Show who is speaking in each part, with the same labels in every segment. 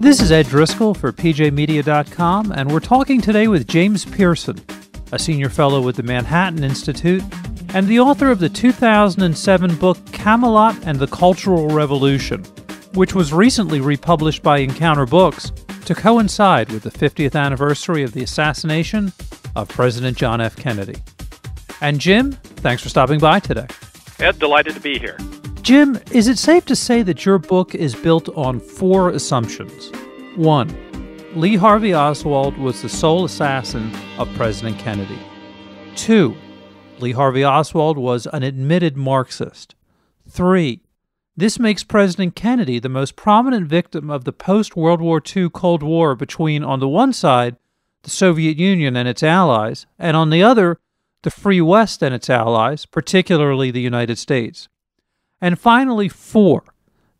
Speaker 1: This is Ed Driscoll for PJmedia.com, and we're talking today with James Piereson, a senior fellow with the Manhattan Institute and the author of the 2007 book Camelot and the Cultural Revolution, which was recently republished by Encounter Books to coincide with the 50th anniversary of the assassination of President John F. Kennedy. And Jim, thanks for stopping by today.
Speaker 2: Ed, delighted to be here.
Speaker 1: Jim, is it safe to say that your book is built on four assumptions? 1. Lee Harvey Oswald was the sole assassin of President Kennedy. 2. Lee Harvey Oswald was an admitted Marxist. 3. This makes President Kennedy the most prominent victim of the post-World War II Cold War between, on the one side, the Soviet Union and its allies, and on the other, the Free West and its allies, particularly the United States. And finally, 4.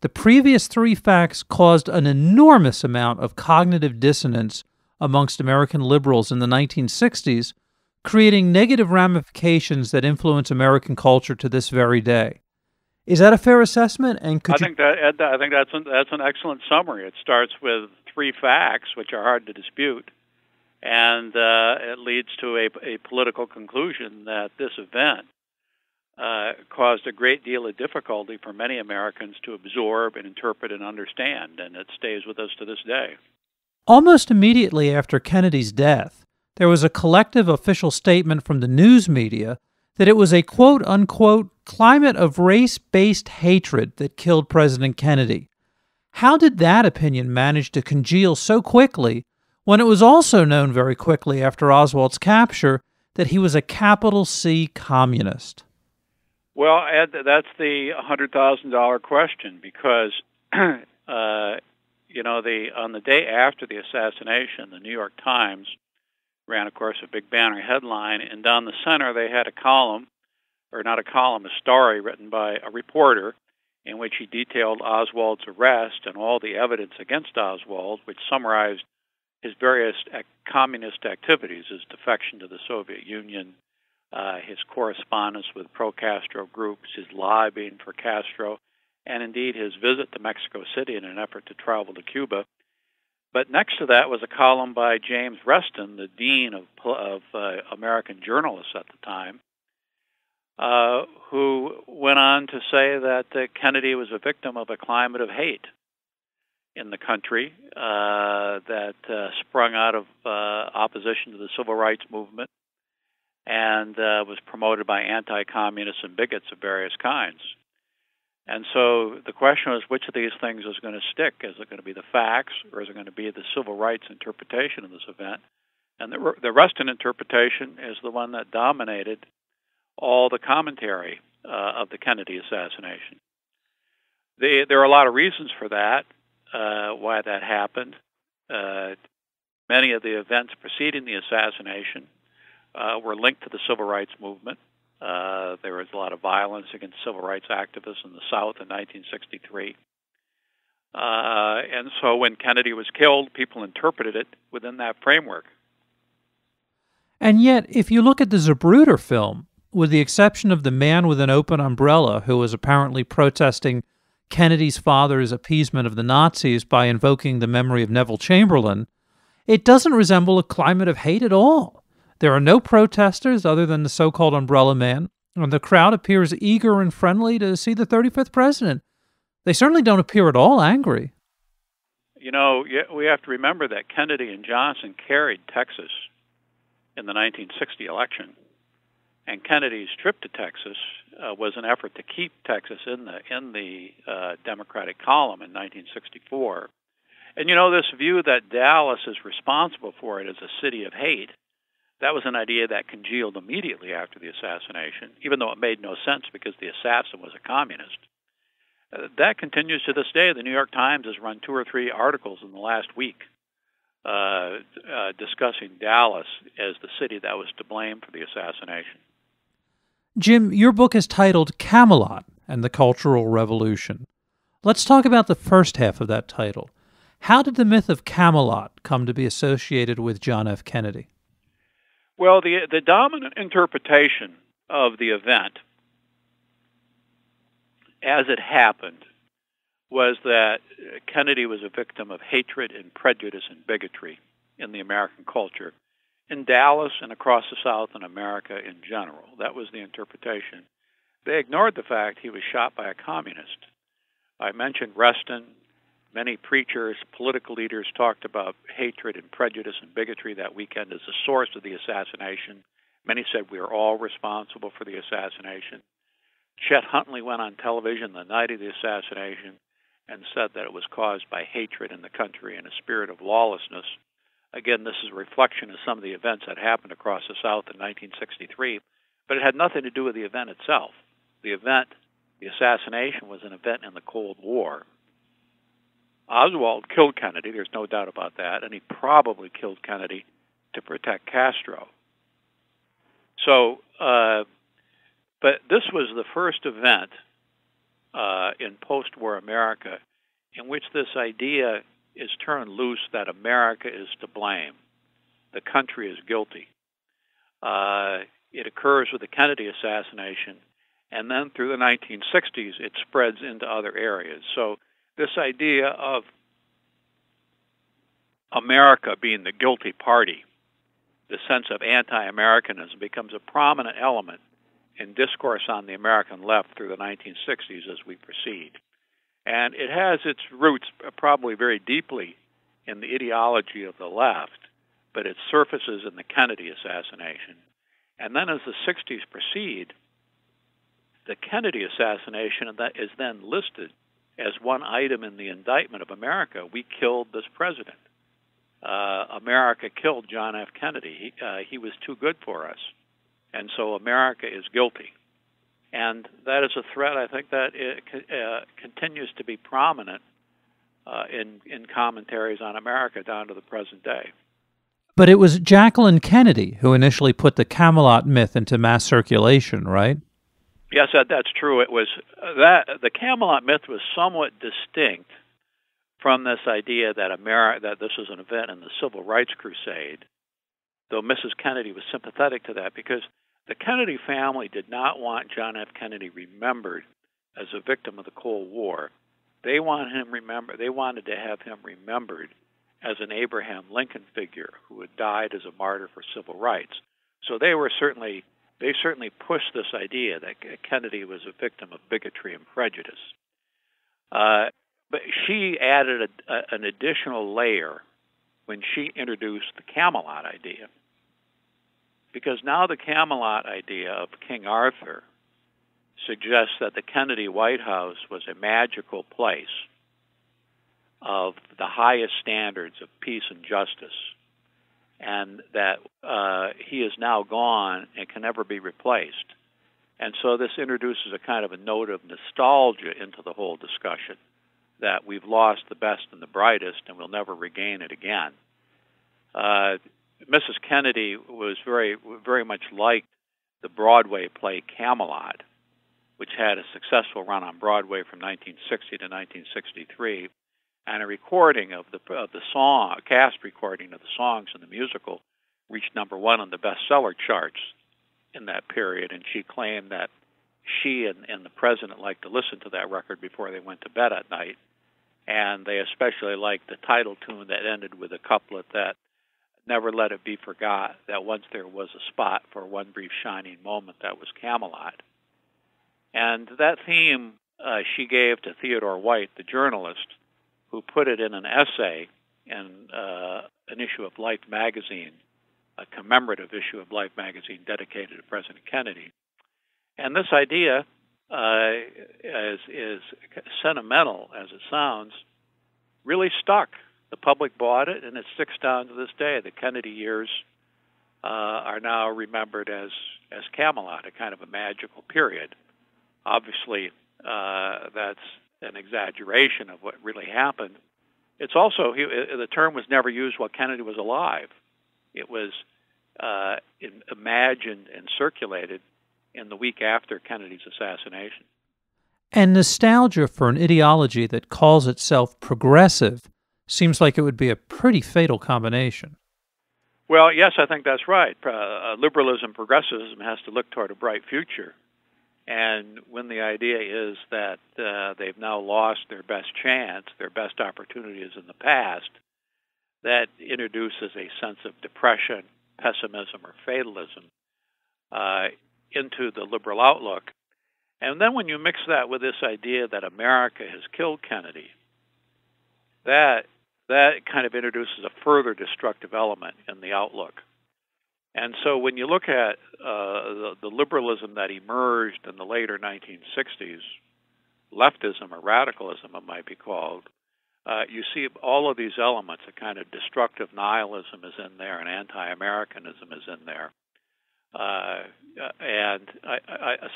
Speaker 1: The previous three facts caused an enormous amount of cognitive dissonance amongst American liberals in the 1960s, creating negative ramifications that influence American culture to this very day. Is that a fair assessment? And
Speaker 2: I think that's an excellent summary. It starts with three facts, which are hard to dispute, and it leads to a political conclusion that this event caused a great deal of difficulty for many Americans to absorb and interpret and understand, and it stays with us to this day.
Speaker 1: Almost immediately after Kennedy's death, there was a collective official statement from the news media that it was a quote-unquote climate of race-based hatred that killed President Kennedy. How did that opinion manage to congeal so quickly when it was also known very quickly after Oswald's capture that he was a capital C communist?
Speaker 2: Well, Ed, that's the $100,000 question, because on the day after the assassination, the New York Times ran, of course, a big banner headline, and down the center they had a story written by a reporter in which he detailed Oswald's arrest and all the evidence against Oswald, which summarized his various communist activities, his defection to the Soviet Union, his correspondence with pro-Castro groups, his lobbying for Castro, and indeed his visit to Mexico City in an effort to travel to Cuba. But next to that was a column by James Reston, the dean of American journalists at the time, who went on to say that Kennedy was a victim of a climate of hate in the country that sprung out of opposition to the civil rights movement and was promoted by anti-communists and bigots of various kinds. And so the question was, which of these things is going to stick? Is it going to be the facts, or is it going to be the civil rights interpretation of this event? And the Reston interpretation is the one that dominated all the commentary of the Kennedy assassination. There are a lot of reasons for that, why that happened. Many of the events preceding the assassination were linked to the civil rights movement. There was a lot of violence against civil rights activists in the South in 1963. And so when Kennedy was killed, people interpreted it within that framework.
Speaker 1: And yet, if you look at the Zapruder film, with the exception of the man with an open umbrella who was apparently protesting Kennedy's father's appeasement of the Nazis by invoking the memory of Neville Chamberlain, it doesn't resemble a climate of hate at all. There are no protesters other than the so-called umbrella man, and the crowd appears eager and friendly to see the 35th president. They certainly don't appear at all angry.
Speaker 2: You know, we have to remember that Kennedy and Johnson carried Texas in the 1960 election, and Kennedy's trip to Texas was an effort to keep Texas in the Democratic column in 1964. And you know, this view that Dallas is responsible for it as a city of hate, that was an idea that congealed immediately after the assassination, even though it made no sense because the assassin was a communist. That continues to this day. The New York Times has run 2 or 3 articles in the last week discussing Dallas as the city that was to blame for the assassination.
Speaker 1: Jim, your book is titled Camelot and the Cultural Revolution. Let's talk about the first half of that title. How did the myth of Camelot come to be associated with John F. Kennedy?
Speaker 2: Well, the dominant interpretation of the event as it happened was that Kennedy was a victim of hatred and prejudice and bigotry in the American culture, in Dallas and across the South and America in general. That was the interpretation. They ignored the fact he was shot by a communist. I mentioned Reston. Many preachers, political leaders talked about hatred and prejudice and bigotry that weekend as the source of the assassination. Many said we are all responsible for the assassination. Chet Huntley went on television the night of the assassination and said that it was caused by hatred in the country and a spirit of lawlessness. Again, this is a reflection of some of the events that happened across the South in 1963, but it had nothing to do with the event itself. The assassination, was an event in the Cold War. Oswald killed Kennedy, there's no doubt about that, and he probably killed Kennedy to protect Castro. So, but this was the first event in post-war America in which this idea is turned loose that America is to blame. The country is guilty. It occurs with the Kennedy assassination, and then through the 1960s, it spreads into other areas. So this idea of America being the guilty party, the sense of anti-Americanism, becomes a prominent element in discourse on the American left through the 1960s as we proceed. And it has its roots probably very deeply in the ideology of the left, but it surfaces in the Kennedy assassination. And then as the 60s proceed, the Kennedy assassination is then listed as one item in the indictment of America. We killed this president. America killed John F. Kennedy. He was too good for us. And so America is guilty. And that is a threat, I think, that continues to be prominent in commentaries on America down to the present day.
Speaker 1: But it was Jacqueline Kennedy who initially put the Camelot myth into mass circulation, right?
Speaker 2: Yes, that's true. It was that the Camelot myth was somewhat distinct from this idea that this was an event in the Civil Rights Crusade, though Mrs. Kennedy was sympathetic to that because the Kennedy family did not want John F. Kennedy remembered as a victim of the Cold War. They wanted to have him remembered as an Abraham Lincoln figure who had died as a martyr for civil rights. So they certainly pushed this idea that Kennedy was a victim of bigotry and prejudice. But she added an additional layer when she introduced the Camelot idea. Because now the Camelot idea of King Arthur suggests that the Kennedy White House was a magical place of the highest standards of peace and justice, and that he is now gone and can never be replaced. And so this introduces a kind of a note of nostalgia into the whole discussion, that we've lost the best and the brightest and we'll never regain it again. Mrs. Kennedy was very much like the Broadway play Camelot, which had a successful run on Broadway from 1960 to 1963, and a recording of the song, a cast recording of the songs in the musical, reached #1 on the bestseller charts in that period. And she claimed that she and the president liked to listen to that record before they went to bed at night, and they especially liked the title tune that ended with a couplet that never let it be forgot that once there was a spot for one brief shining moment that was Camelot. And that theme she gave to Theodore White, the journalist, who put it in an essay in an issue of Life magazine, a commemorative issue of Life magazine dedicated to President Kennedy. And this idea, as sentimental as it sounds, really stuck. The public bought it, and it sticks down to this day. The Kennedy years are now remembered as Camelot, a kind of a magical period. Obviously, that's an exaggeration of what really happened. It's also, the term was never used while Kennedy was alive. It was imagined and circulated in the week after Kennedy's assassination.
Speaker 1: And nostalgia for an ideology that calls itself progressive seems like it would be a pretty fatal combination.
Speaker 2: Well, yes, I think that's right. Liberalism, progressivism has to look toward a bright future. And when the idea is that they've now lost their best chance, their best opportunities in the past, that introduces a sense of depression, pessimism, or fatalism into the liberal outlook. And then when you mix that with this idea that America has killed Kennedy, that kind of introduces a further destructive element in the outlook. And so when you look at the liberalism that emerged in the later 1960s, leftism or radicalism it might be called, you see all of these elements. A kind of destructive nihilism is in there, and anti-Americanism is in there. And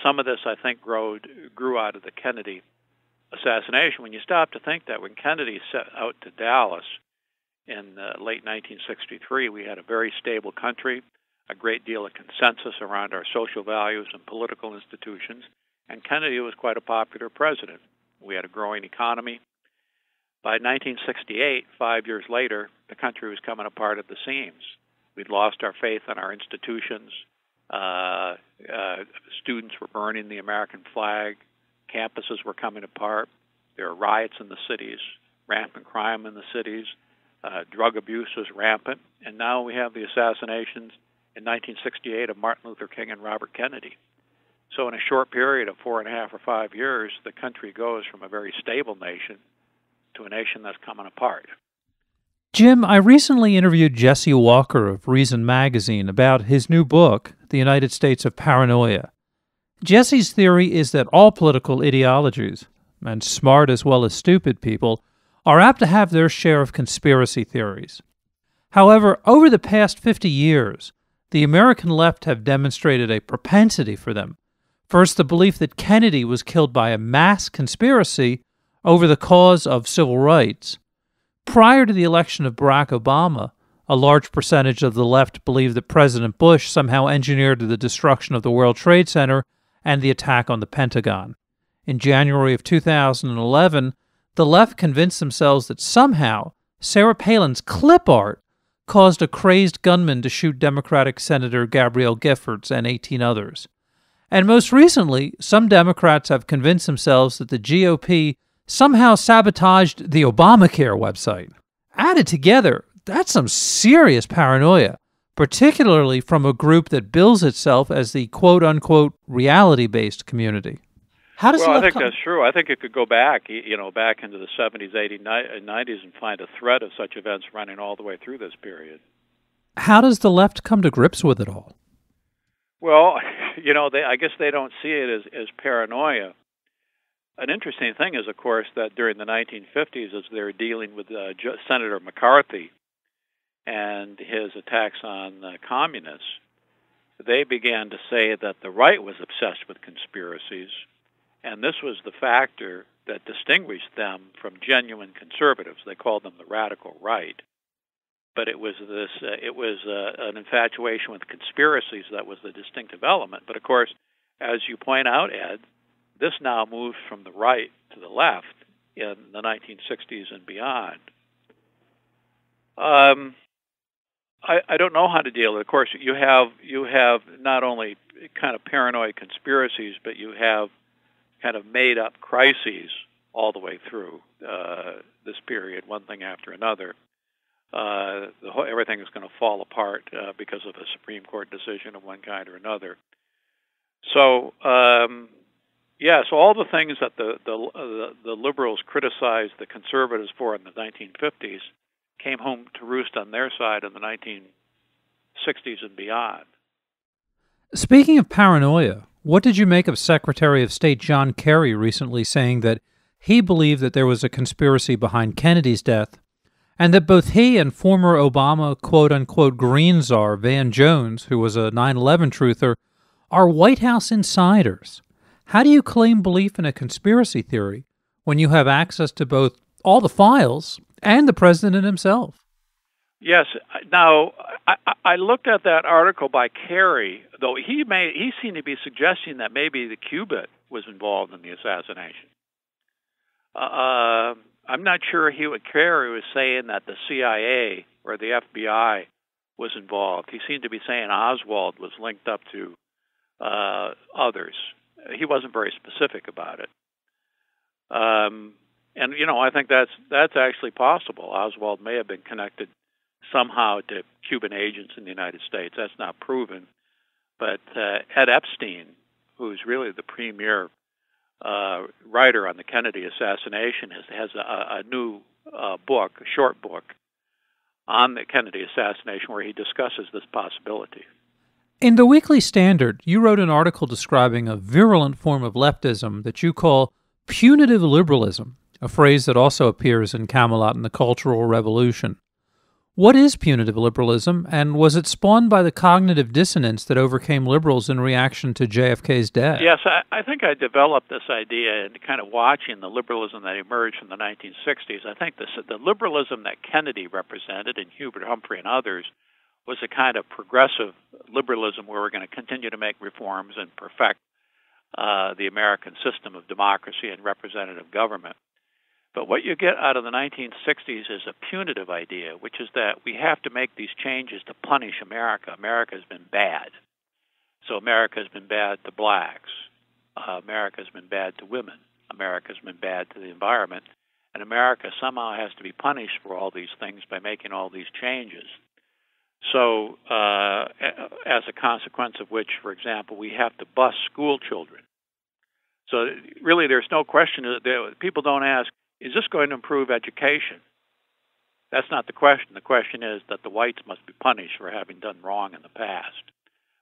Speaker 2: some of this, I think, grew out of the Kennedy assassination. When you stop to think that when Kennedy set out to Dallas in late 1963, we had a very stable country, a great deal of consensus around our social values and political institutions, and Kennedy was quite a popular president. We had a growing economy. By 1968, 5 years later, the country was coming apart at the seams. We'd lost our faith in our institutions. Students were burning the American flag. Campuses were coming apart. There were riots in the cities, rampant crime in the cities. Drug abuse was rampant. And now we have the assassinations in 1968 of Martin Luther King and Robert Kennedy. So in a short period of 4.5 or 5 years, the country goes from a very stable nation to a nation that's coming apart.
Speaker 1: Jim, I recently interviewed Jesse Walker of Reason Magazine about his new book, The United States of Paranoia. Jesse's theory is that all political ideologies, and smart as well as stupid people, are apt to have their share of conspiracy theories. However, over the past 50 years, the American left have demonstrated a propensity for them. First, the belief that Kennedy was killed by a mass conspiracy over the cause of civil rights. Prior to the election of Barack Obama, a large percentage of the left believed that President Bush somehow engineered the destruction of the World Trade Center and the attack on the Pentagon. In January of 2011, the left convinced themselves that somehow Sarah Palin's clip art caused a crazed gunman to shoot Democratic Senator Gabrielle Giffords and 18 others. And most recently, some Democrats have convinced themselves that the GOP somehow sabotaged the Obamacare website. Added together, that's some serious paranoia, particularly from a group that bills itself as the quote-unquote reality-based community. How does
Speaker 2: I think that's true. I think it could go back, back into the 70s, 80s, 90s and find a thread of such events running all the way through this period.
Speaker 1: How does the left come to grips with it all?
Speaker 2: Well, I guess they don't see it as paranoia. An interesting thing is, of course, that during the 1950s, as they were dealing with Senator McCarthy and his attacks on communists, they began to say that the right was obsessed with conspiracies, and this was the factor that distinguished them from genuine conservatives. They called them the radical right. But it was an infatuation with conspiracies that was the distinctive element. But of course, as you point out, Ed, this now moves from the right to the left in the 1960s and beyond. I don't know how to deal with it. Of course, you have not only kind of paranoid conspiracies, but you have kind of made-up crises all the way through this period, one thing after another. Everything is going to fall apart because of a Supreme Court decision of one kind or another. So, so all the things that the liberals criticized the conservatives for in the 1950s came home to roost on their side in the 1960s and beyond.
Speaker 1: Speaking of paranoia, what did you make of Secretary of State John Kerry recently saying that he believed that there was a conspiracy behind Kennedy's death, and that both he and former Obama quote-unquote Green Czar Van Jones, who was a 9/11 truther, are White House insiders? How do you claim belief in a conspiracy theory when you have access to both all the files and the president himself?
Speaker 2: Yes. Now, I looked at that article by Kerry, though he seemed to be suggesting that maybe the Cubit was involved in the assassination. I'm not sure Kerry was saying that the CIA or the FBI was involved. He seemed to be saying Oswald was linked up to others. he wasn't very specific about it. And I think that's actually possible. Oswald may have been connected somehow to Cuban agents in the United States. That's not proven. But Ed Epstein, who's really the premier writer on the Kennedy assassination, has a new book, a short book, on the Kennedy assassination where he discusses this possibility.
Speaker 1: In the Weekly Standard, you wrote an article describing a virulent form of leftism that you call punitive liberalism, a phrase that also appears in Camelot and the Cultural Revolution. What is punitive liberalism, and was it spawned by the cognitive dissonance that overcame liberals in reaction to JFK's death?
Speaker 2: Yes, I think I developed this idea in kind of watching the liberalism that emerged from the 1960s. I think the liberalism that Kennedy represented, and Hubert Humphrey and others, was a kind of progressive liberalism where we're going to continue to make reforms and perfect the American system of democracy and representative government. But what you get out of the 1960s is a punitive idea, which is that we have to make these changes to punish America. America has been bad. So America has been bad to blacks. America has been bad to women. America has been bad to the environment. And America somehow has to be punished for all these things by making all these changes. So as a consequence of which, for example, we have to bus school children. So really there's no question. People don't ask, is this going to improve education? That's not the question. The question is that the whites must be punished for having done wrong in the past.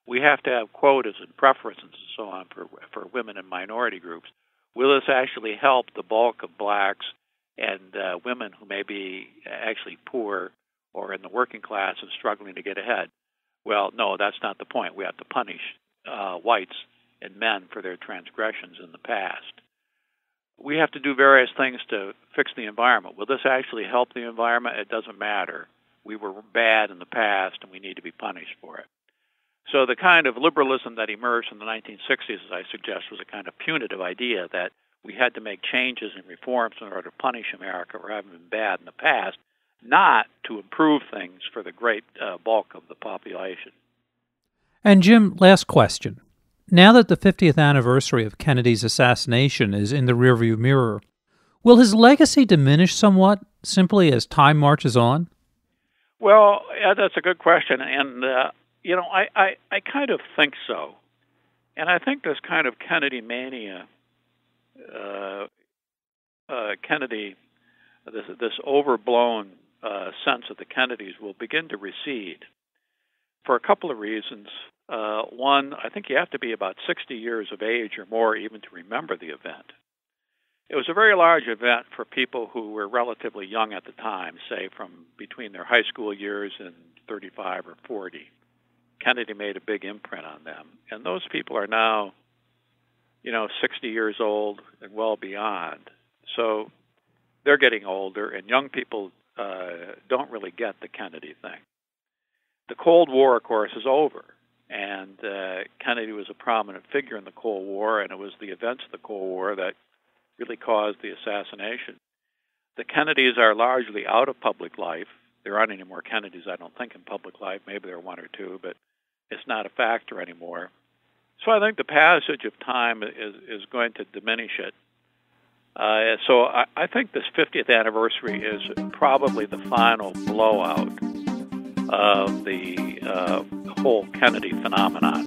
Speaker 2: We have to have quotas and preferences and so on for women and minority groups. Will this actually help the bulk of blacks and women who may be actually poor or in the working class and struggling to get ahead? Well, no, that's not the point. We have to punish whites and men for their transgressions in the past. We have to do various things to fix the environment. Will this actually help the environment? It doesn't matter. We were bad in the past, and we need to be punished for it. So the kind of liberalism that emerged in the 1960s, as I suggest, was a kind of punitive idea that we had to make changes and reforms in order to punish America for having been bad in the past, not to improve things for the great bulk of the population.
Speaker 1: And Jim, last question. Now that the 50th anniversary of Kennedy's assassination is in the rearview mirror, will his legacy diminish somewhat simply as time marches on?
Speaker 2: Well, yeah, that's a good question, and I kind of think so. And I think this kind of Kennedy mania, this overblown sense of the Kennedys will begin to recede for a couple of reasons. One, I think you have to be about 60 years of age or more even to remember the event. It was a very large event for people who were relatively young at the time, say from between their high school years and 35 or 40. Kennedy made a big imprint on them. And those people are now, 60 years old and well beyond. So they're getting older, and young people don't really get the Kennedy thing. The Cold War, of course, is over. And Kennedy was a prominent figure in the Cold War, and it was the events of the Cold War that really caused the assassination. The Kennedys are largely out of public life. There aren't any more Kennedys, I don't think, in public life. Maybe there are one or two, but it's not a factor anymore. So I think the passage of time is going to diminish it. So I think this 50th anniversary is probably the final blowout of the whole Kennedy phenomenon.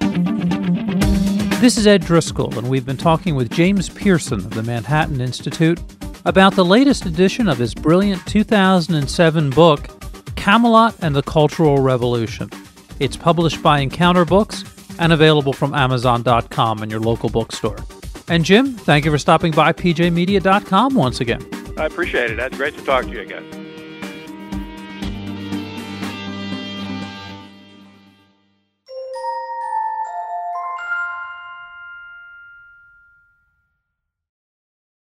Speaker 1: This is Ed Driscoll, and we've been talking with James Piereson of the Manhattan Institute about the latest edition of his brilliant 2007 book, Camelot and the Cultural Revolution. It's published by Encounter Books and available from Amazon.com and your local bookstore. And Jim, thank you for stopping by PJmedia.com once again.
Speaker 2: I appreciate it. That's great to talk to you again.